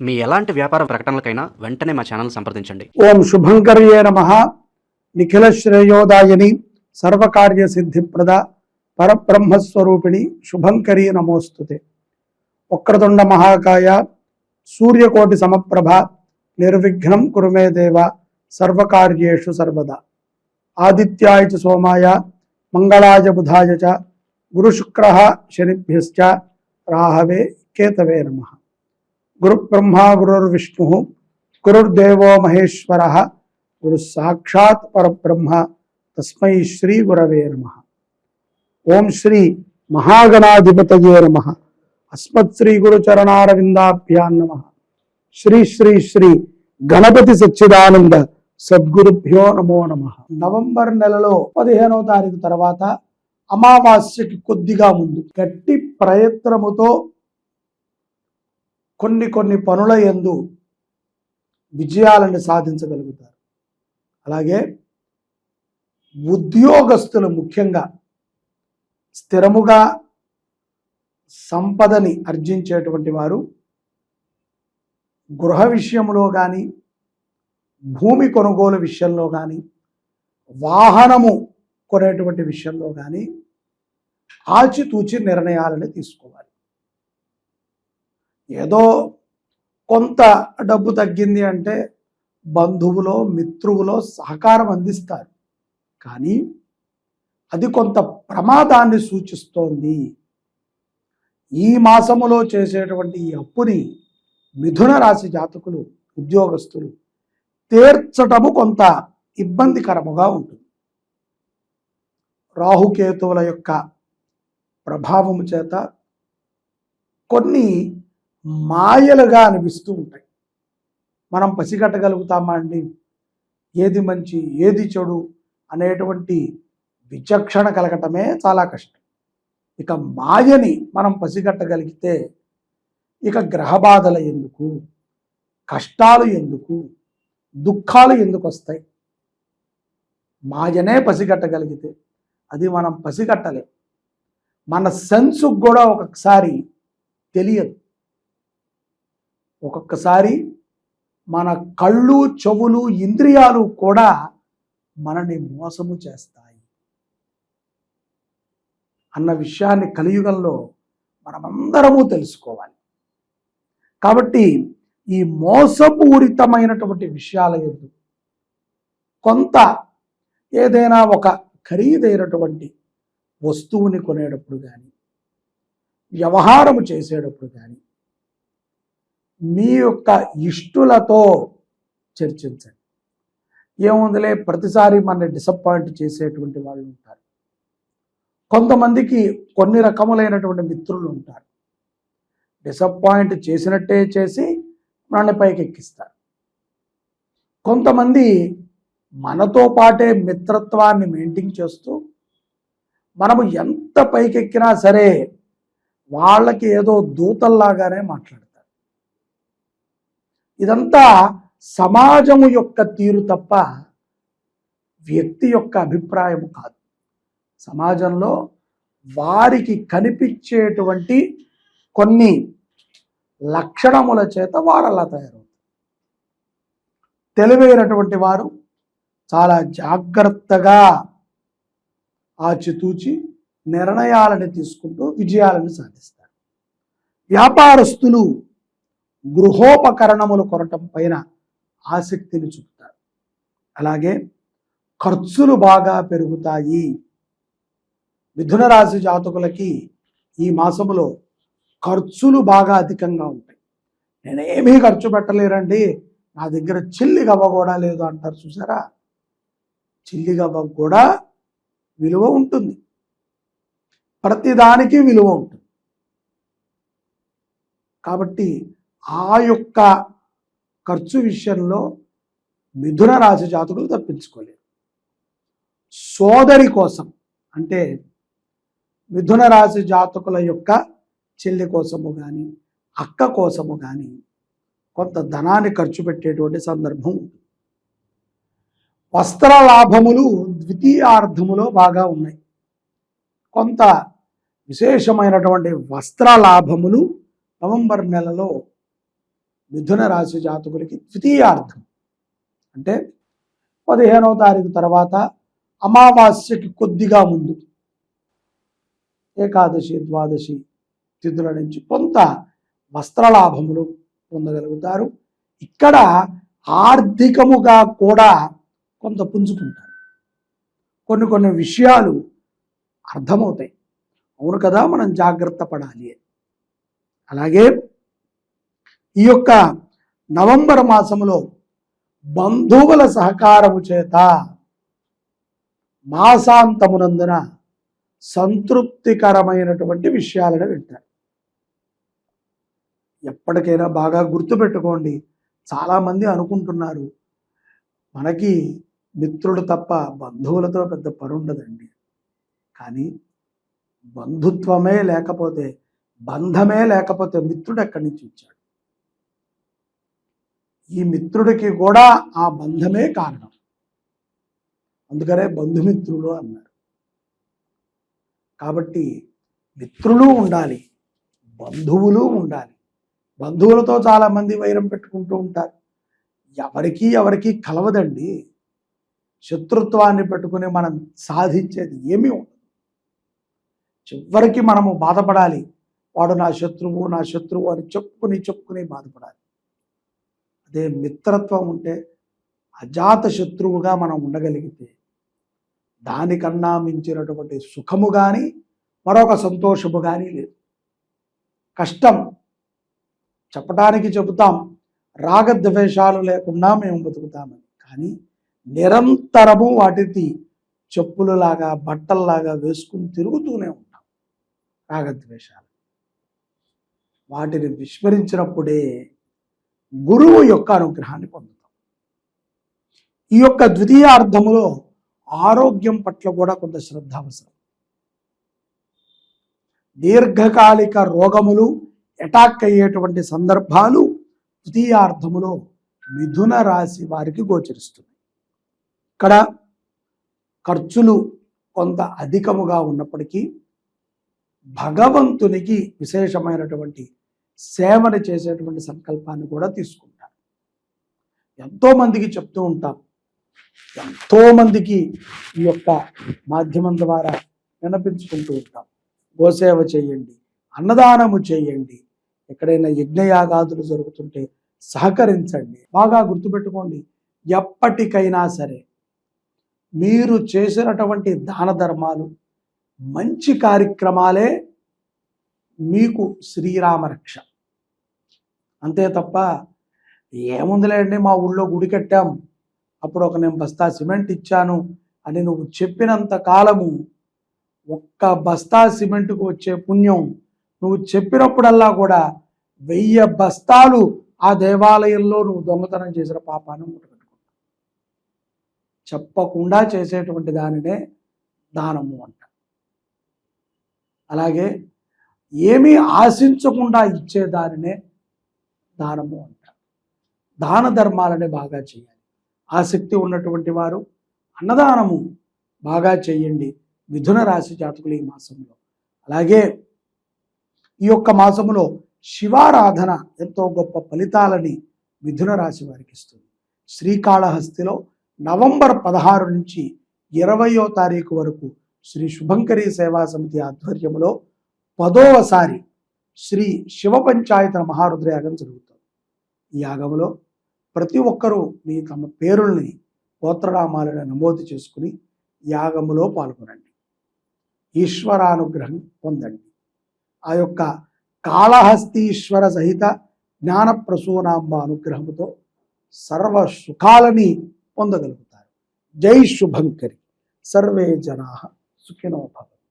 మీ ఎలాంటి వ్యాపార ప్రకటనలకైనా వెంటనే మా ఛానల్ సంప్రదించండి. ఓం శుభంకర్యే నమః. నిఖిల శ్రేయోదాయని సర్వకార్య సిద్ధిప్రద పరబ్రహ్మస్వరూపిణి శుభంకరీ నమోస్తుతే. వక్రతుండ మహాకాయ సూర్యకోటి సమప్రభ నిర్విఘ్నం కురు మే దేవ సర్వకార్యేషు సర్వదా. ఆదిత్యాయ చ సోమాయ మంగళాయ బుధాయ చ గురుశుక్రః శనిభ్యశ్చ రాహవే కేతవే నమః. గురు బ్రహ్మ గురుర్విష్ణు గురుర్దేవో మహేశ్వర గురు సాక్షాత్ పరబ్రహ్మ తస్మై శ్రీ గురవే నమః. ఓం శ్రీ మహాగణాధిపతయే నమః. అస్మత్ శ్రీ గురు చరణారవిందాభ్యాం నమః. శ్రీ శ్రీ శ్రీ గణపతి సచ్చిదానంద సద్గురుభ్యో నమో నమః. నవంబర్ నెలలో 15వ తారీఖు తర్వాత అమావాస్యకి కొద్దిగా ముందు గట్టి ప్రయత్నముతో కొన్ని పనుల యందు విజయాలను సాధించగలుగుతారు. అలాగే ఉద్యోగస్తులు ముఖ్యంగా స్థిరముగా సంపదని ఆర్జించేటువంటి వారు గృహ విషయంలో కానీ, భూమి కొనుగోలు విషయంలో కానీ, వాహనము కొనేటువంటి విషయంలో కానీ ఆచితూచి నిర్ణయాలను తీసుకోవాలి. ఏదో కొంత డబ్బు తగ్గింది అంటే బంధువులో మిత్రువులో సహకారం అందిస్తారు, కానీ అది కొంత ప్రమాదాన్ని సూచిస్తోంది. ఈ మాసములో చేసేటువంటి ఈ అప్పుని మిథున రాశి జాతకులు ఉద్యోగస్తులు తీర్చటము కొంత ఇబ్బందికరముగా ఉంటుంది. రాహుకేతువుల యొక్క ప్రభావము చేత కొన్ని మాయలుగా అనిపిస్తూ ఉంటాయి. మనం పసిగట్టగలుగుతామా అండి? ఏది మంచి ఏది చెడు అనేటువంటి విచక్షణ కలగటమే చాలా కష్టం. ఇక మాయని మనం పసిగట్టగలిగితే ఇక గ్రహబాధలు ఎందుకు, కష్టాలు ఎందుకు, దుఃఖాలు ఎందుకు వస్తాయి? మాయనే పసిగట్టగలిగితే అది మనం పసిగట్టలేం. మన సెన్సుకు కూడా ఒక్కొక్కసారి తెలియదు. ఒక్కొక్కసారి మన కళ్ళు చెవులు ఇంద్రియాలు కూడా మనని మోసము చేస్తాయి అన్న విషయాన్ని కలియుగంలో మనమందరము తెలుసుకోవాలి. కాబట్టి ఈ మోసపూరితమైనటువంటి విషయాల యందు కొంత ఏదైనా ఒక ఖరీదైనటువంటి వస్తువుని కొనేటప్పుడు కానీ, వ్యవహారము చేసేటప్పుడు కానీ మీ యొక్క ఇష్టులతో చర్చించండి. ఏముందిలే, ప్రతిసారి మన డిసప్పాయింట్ చేసేటువంటి వాళ్ళు ఉంటారు. కొంతమందికి కొన్ని రకములైనటువంటి మిత్రులు ఉంటారు. డిసప్పాయింట్ చేసినట్టే చేసి మనల్ని పైకి ఎక్కిస్తారు. కొంతమంది మనతో పాటే మిత్రత్వాన్ని మెయింటైన్ చేస్తూ మనము ఎంత పైకెక్కినా సరే వాళ్ళకి ఏదో దూతల్లాగానే మాట్లాడతారు. ఇదంతా సమాజము యొక్క తీరు తప్ప వ్యక్తి యొక్క అభిప్రాయం కాదు. సమాజంలో వారికి కనిపించేటువంటి కొన్ని లక్షణముల చేత వారు అలా తయారవుతారు. తెలివైనటువంటి వారు చాలా జాగ్రత్తగా ఆచితూచి నిర్ణయాలను తీసుకుంటూ విజయాలను సాధిస్తారు. వ్యాపారస్తులు గృహోపకరణములు కొనటం పైన ఆసక్తిని చూపుతారు. అలాగే ఖర్చులు బాగా పెరుగుతాయి. మిథున రాశి జాతకులకి ఈ మాసములో ఖర్చులు బాగా అధికంగా ఉంటాయి. నేనేమీ ఖర్చు పెట్టలేరండి, నా దగ్గర చిల్లి గవ్వ కూడా లేదు అంటారు. చూసారా, చిల్లి గవ్వ కూడా విలువ ఉంటుంది. ప్రతిదానికి విలువ ఉంటుంది. కాబట్టి ఆ యొక్క ఖర్చు విషయంలో మిథున రాశి జాతకులు తప్పించుకోలేరు. సోదరి కోసం అంటే మిథున రాశి జాతకుల యొక్క చెల్లి కోసము కానీ, అక్క కోసము కానీ కొంత ధనాన్ని ఖర్చు పెట్టేటువంటి సందర్భం ఉంటుంది. వస్త్ర లాభములు ద్వితీయార్థములో బాగా ఉన్నాయి. కొంత విశేషమైనటువంటి వస్త్ర లాభములు నవంబర్ నెలలో మిథున రాశి జాతకులకి ద్వితీయార్థం అంటే 15వ తారీఖు తర్వాత అమావాస్యకి కొద్దిగా ముందు ఏకాదశి ద్వాదశి తిథుల నుంచి కొంత వస్త్రలాభములు పొందగలుగుతారు. ఇక్కడ ఆర్థికముగా కూడా కొంత పుంజుకుంటారు. కొన్ని విషయాలు అర్థమవుతాయి. అవును కదా, మనం జాగ్రత్త పడాలి. అలాగే ఈ యొక్క నవంబర్ మాసంలో బంధువుల సహకారము చేత మాసాంతమునందున సంతృప్తికరమైనటువంటి విషయాలను వింటారు. ఎప్పటికైనా బాగా గుర్తుపెట్టుకోండి. చాలామంది అనుకుంటున్నారు మనకి మిత్రుడు తప్ప బంధువులతో పెద్ద పని ఉండదండి. కానీ బంధుత్వమే లేకపోతే, బంధమే లేకపోతే మిత్రుడు ఎక్కడి నుంచి వచ్చాడు? ఈ మిత్రుడికి కూడా ఆ బంధమే కారణం. అందుకనే బంధుమిత్రులు అన్నారు. కాబట్టి మిత్రులు ఉండాలి, బంధువులు ఉండాలి. బంధువులతో చాలామంది వైరం పెట్టుకుంటూ ఉంటారు. ఎవరికి కలవదండి. శత్రుత్వాన్ని పెట్టుకుని మనం సాధించేది ఏమీ ఉండదు. చివరికి మనము బాధపడాలి. వాడు నా శత్రువు అని చెప్పుకుని బాధపడాలి. అదే మిత్రత్వం ఉంటే అజాత శత్రువుగా మనం ఉండగలిగితే దానికన్నా మించినటువంటి సుఖము కానీ మరొక సంతోషము కానీ లేదు. కష్టం చెప్పడానికి చెబుతాం, రాగద్వేషాలు లేకుండా మేము బతుకుతామని. కానీ నిరంతరము వాటిని చెప్పులలాగా బట్టల్లాగా వేసుకుని తిరుగుతూనే ఉంటాం. రాగద్వేషాలు వాటిని విస్మరించినప్పుడే గురువు యొక్క అనుగ్రహాన్ని పొందుతాం. ఈ యొక్క ద్వితీయార్థములో ఆరోగ్యం పట్ల కూడా కొంత శ్రద్ధ అవసరం. దీర్ఘకాలిక రోగములు అటాక్ అయ్యేటువంటి సందర్భాలు ద్వితీయార్థములో మిథున రాశి వారికి గోచరిస్తుంది. ఇక్కడ ఖర్చులు కొంత అధికముగా ఉన్నప్పటికీ భగవంతునికి విశేషమైనటువంటి సేవను చేసేటువంటి సంకల్పాన్ని కూడా తీసుకుంటారు. ఎంతోమందికి చెప్తూ ఉంటాం, ఎంతోమందికి ఈ యొక్క మాధ్యమం ద్వారా వినిపించుకుంటూ ఉంటాం. గోసేవ చేయండి, అన్నదానము చేయండి, ఎక్కడైనా యజ్ఞయాగాదులు జరుగుతుంటే సహకరించండి. బాగా గుర్తుపెట్టుకోండి, ఎప్పటికైనా సరే మీరు చేసినటువంటి దాన ధర్మాలు మంచి కార్యక్రమాలే మీకు శ్రీరామ రక్ష. అంతే తప్ప ఏముందిలేండి మా ఊళ్ళో గుడి కట్టాం, అప్పుడు నేను బస్తా సిమెంట్ ఇచ్చాను అని నువ్వు చెప్పినంత కాలము ఒక్క బస్తా సిమెంట్కు వచ్చే పుణ్యం నువ్వు చెప్పినప్పుడల్లా కూడా 1000 బస్తాలు ఆ దేవాలయంలో నువ్వు దొంగతనం చేసిన పాపాన్ని ముట్టగట్టుకుంటావు. చెప్పకుండా చేసేటువంటి దానినే దానము అంట. అలాగే ఏమీ ఆశించకుండా ఇచ్చే దానినే దానము అంట. దాన ధర్మాలని బాగా చేయాలి. ఆసక్తి ఉన్నటువంటి వారు అన్నదానము బాగా చేయండి మిథున రాశి జాతకులు ఈ మాసంలో. అలాగే ఈ యొక్క మాసములో శివారాధన ఎంతో గొప్ప ఫలితాలని మిథున రాశి వారికి ఇస్తుంది. శ్రీకాళహస్తిలో నవంబర్ 16 నుంచి 20వ తారీఖు వరకు శ్రీ శుభంకరి సేవా సమితి ఆధ్వర్యంలో 10వసారి శ్రీ శివ పంచాయతన మహారుద్రయాగం జరుగుతుంది. ఈ యాగంలో ప్రతి ఒక్కరూ మీ తమ పేరుల్ని గోత్రనామాలను నమోదు చేసుకుని యాగములో పాల్గొనండి. ఈశ్వరానుగ్రహం పొందండి. ఆ యొక్క కాళహస్తీశ్వర సహిత జ్ఞానప్రసూనాంబ అనుగ్రహముతో సర్వ సుఖాలని పొందగలుగుతారు. జై శుభంకరి. సర్వే జనాః సుఖినో భవంతు.